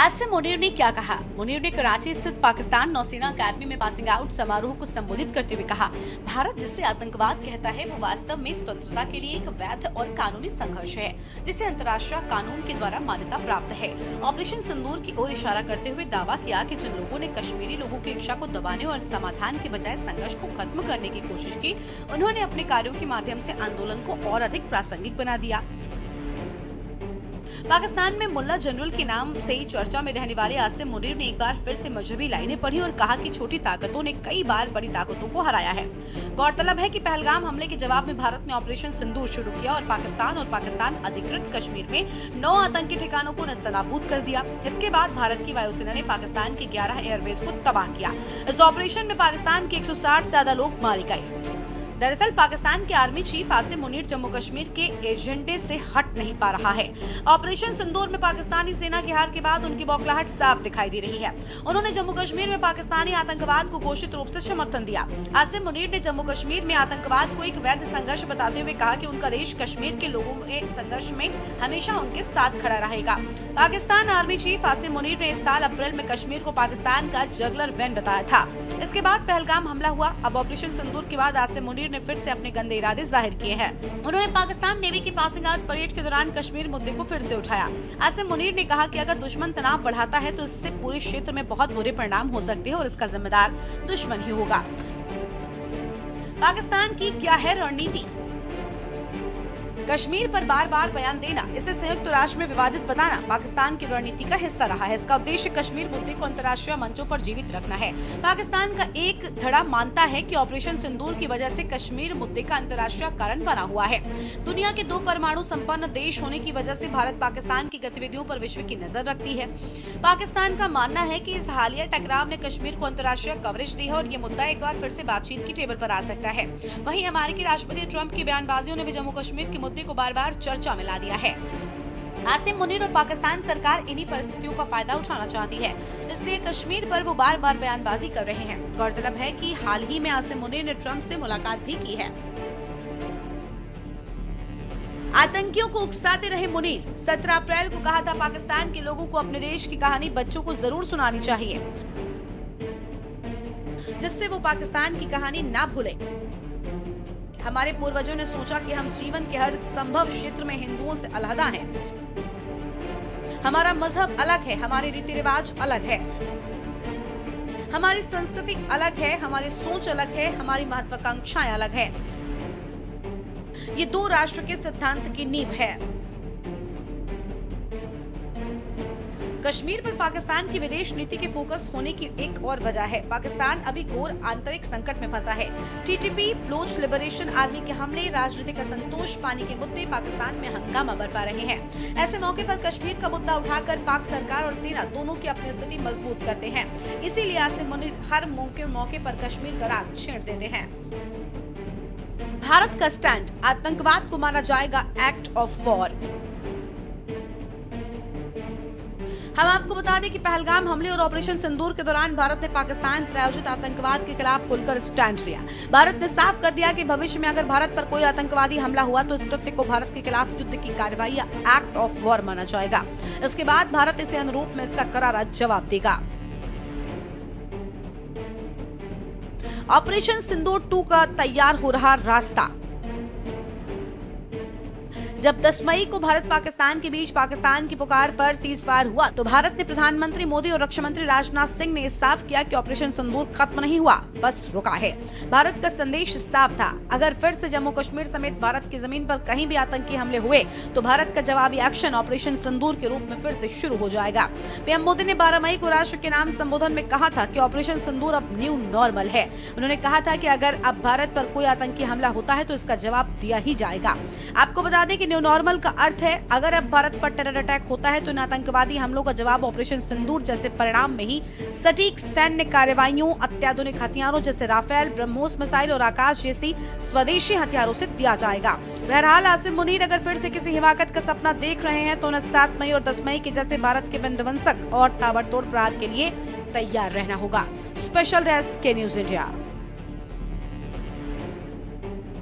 आसिम मुनीर ने क्या कहा? मुनीर ने कराची स्थित पाकिस्तान नौसेना अकादमी में पासिंग आउट समारोह को संबोधित करते हुए कहा, भारत जिसे आतंकवाद कहता है वो वास्तव में स्वतंत्रता के लिए एक वैध और कानूनी संघर्ष है, जिसे अंतर्राष्ट्रीय कानून के द्वारा मान्यता प्राप्त है। ऑपरेशन सिंदूर की ओर इशारा करते हुए दावा किया कि जिन लोगों ने कश्मीरी लोगों की इच्छा को दबाने और समाधान के बजाय संघर्ष को खत्म करने की कोशिश की, उन्होंने अपने कार्यों के माध्यम से आंदोलन को और अधिक प्रासंगिक बना दिया। पाकिस्तान में मुल्ला जनरल के नाम से ही चर्चा में रहने वाले आसिम मुनीर ने एक बार फिर से मजहबी लाइनें पढ़ी और कहा कि छोटी ताकतों ने कई बार बड़ी ताकतों को हराया है। गौरतलब है कि पहलगाम हमले के जवाब में भारत ने ऑपरेशन सिंदूर शुरू किया और पाकिस्तान अधिकृत कश्मीर में 9 आतंकी ठिकानों को नस्तनाबूद कर दिया। इसके बाद भारत की वायुसेना ने पाकिस्तान के 11 एयरबेस को तबाह किया। इस ऑपरेशन में पाकिस्तान के 160 से ज्यादा लोग मारे गए। दरअसल पाकिस्तान के आर्मी चीफ आसिम मुनीर जम्मू कश्मीर के एजेंडे से हट नहीं पा रहा है। ऑपरेशन सिंदूर में पाकिस्तानी सेना की हार के बाद उनकी बौखलाहट साफ दिखाई दे रही है। उन्होंने जम्मू कश्मीर में पाकिस्तानी आतंकवाद को घोषित रूप से समर्थन दिया। आसिम मुनीर ने जम्मू कश्मीर में आतंकवाद को एक वैध संघर्ष बताते हुए कहा कि उनका देश कश्मीर के लोगों के संघर्ष में हमेशा उनके साथ खड़ा रहेगा। पाकिस्तान आर्मी चीफ आसिम मुनीर ने इस साल अप्रैल में कश्मीर को पाकिस्तान का जगलर वैन बताया था। इसके बाद पहलगाम हमला हुआ। अब ऑपरेशन सिंदूर के बाद आसिम मुनीर ने फिर से अपने गंदे इरादे जाहिर किए हैं। उन्होंने पाकिस्तान नेवी की पासिंग आउट परेड के दौरान कश्मीर मुद्दे को फिर से उठाया। आसिम मुनीर ने कहा कि अगर दुश्मन तनाव बढ़ाता है तो इससे पूरे क्षेत्र में बहुत बुरे परिणाम हो सकते हैं और इसका जिम्मेदार दुश्मन ही होगा। पाकिस्तान की क्या है रणनीति? कश्मीर पर बार बार बयान देना, इसे संयुक्त राष्ट्र में विवादित बताना पाकिस्तान की रणनीति का हिस्सा रहा है। इसका उद्देश्य कश्मीर मुद्दे को अंतर्राष्ट्रीय मंचों पर जीवित रखना है। पाकिस्तान का एक धड़ा मानता है कि ऑपरेशन सिंदूर की वजह से कश्मीर मुद्दे का अंतर्राष्ट्रीय कारण बना हुआ है। दुनिया के 2 परमाणु संपन्न देश होने की वजह से भारत पाकिस्तान की गतिविधियों पर विश्व की नजर रखती है। पाकिस्तान का मानना है कि इस हालिया टकराव ने कश्मीर को अंतर्राष्ट्रीय कवरेज दी है और ये मुद्दा एक बार फिर से बातचीत की टेबल पर आ सकता है। वहीं अमेरिकी राष्ट्रपति ट्रंप की बयानबाजियों ने भी जम्मू कश्मीर के मुद्दे को बार बार चर्चा में ला दिया है। आसिम मुनीर और पाकिस्तान सरकार इन्हीं परिस्थितियों का फायदा उठाना चाहती है, इसलिए कश्मीर पर वो बार बार बयानबाजी कर रहे हैं। गौरतलब है कि हाल ही में आसिम मुनीर ने ट्रंप से मुलाकात भी की है। आतंकियों को उकसाते रहे मुनीर। 17 अप्रैल को कहा था, पाकिस्तान के लोगों को अपने देश की कहानी बच्चों को जरूर सुनानी चाहिए, जिससे वो पाकिस्तान की कहानी ना भूले। हमारे पूर्वजों ने सोचा कि हम जीवन के हर संभव क्षेत्र में हिंदुओं से अलहदा हैं। हमारा मजहब अलग है, हमारे रीति रिवाज अलग है, हमारी संस्कृति अलग है, हमारी सोच अलग है, हमारी महत्वाकांक्षाएं अलग है। ये 2 राष्ट्र के सिद्धांत की नींव है। कश्मीर पर पाकिस्तान की विदेश नीति के फोकस होने की एक और वजह है, पाकिस्तान अभी घोर आंतरिक संकट में फंसा है। टीटीपी, बलोच लिबरेशन आर्मी के हमले, राजनीतिक असंतोष, पानी के मुद्दे पाकिस्तान में हंगामा बरपा रहे हैं। ऐसे मौके पर कश्मीर का मुद्दा उठाकर पाक सरकार और सेना दोनों की अपनी स्थिति मजबूत करते हैं। इसीलिए आसिम मुनीर हर मुमकिन मौके पर कश्मीर का राग छेड़ देते हैं। भारत का स्टैंड, आतंकवाद को माना जाएगा एक्ट ऑफ वॉर। हम आपको बता दें कि पहलगाम हमले और ऑपरेशन सिंदूर के दौरान भारत ने पाकिस्तान प्रायोजित आतंकवाद के खिलाफ खुलकर स्टैंड लिया। भारत ने साफ कर दिया कि भविष्य में अगर भारत पर कोई आतंकवादी हमला हुआ तो इस कृत्य को भारत के खिलाफ युद्ध की कार्रवाई या एक्ट ऑफ वॉर माना जाएगा। इसके बाद भारत इसे अनुरूप में इसका करारा जवाब देगा। ऑपरेशन सिंदूर 2 का तैयार हो रहा रास्ता। जब 10 मई को भारत पाकिस्तान के बीच पाकिस्तान की पुकार पर सीज फायर हुआ तो भारत ने प्रधानमंत्री मोदी और रक्षा मंत्री राजनाथ सिंह ने साफ किया कि ऑपरेशन सिंदूर खत्म नहीं हुआ, बस रुका है। भारत का संदेश साफ था, अगर फिर से जम्मू कश्मीर समेत भारत की जमीन पर कहीं भी आतंकी हमले हुए तो भारत का जवाबी एक्शन ऑपरेशन सिंदूर के रूप में फिर से शुरू हो जाएगा। पीएम मोदी ने 12 मई को राष्ट्र के नाम संबोधन में कहा था कि ऑपरेशन सिंदूर अब न्यू नॉर्मल है। उन्होंने कहा था कि अगर अब भारत पर कोई आतंकी हमला होता है तो इसका जवाब दिया ही जाएगा। आपको बता दें कि न्यू नॉर्मल का अर्थ है, अगर अब भारत पर टेरर अटैक होता है तो इन आतंकवादी हमलों का जवाब ऑपरेशन सिंदूर जैसे परिणाम में ही सटीक सैन्य कार्रवाइयों, अत्याधुनिक हथियारों जैसे राफेल, ब्रह्मोस मिसाइल और आकाश जैसी स्वदेशी हथियारों से दिया जाएगा। बहरहाल आसिम मुनीर अगर फिर से किसी हिमाकत का सपना देख रहे हैं तो उन्हें 7 मई और 10 मई के जैसे भारत के विध्वंसक और ताबड़तोड़ प्रहार के लिए तैयार रहना होगा। स्पेशल डेस्क के न्यूज इंडिया।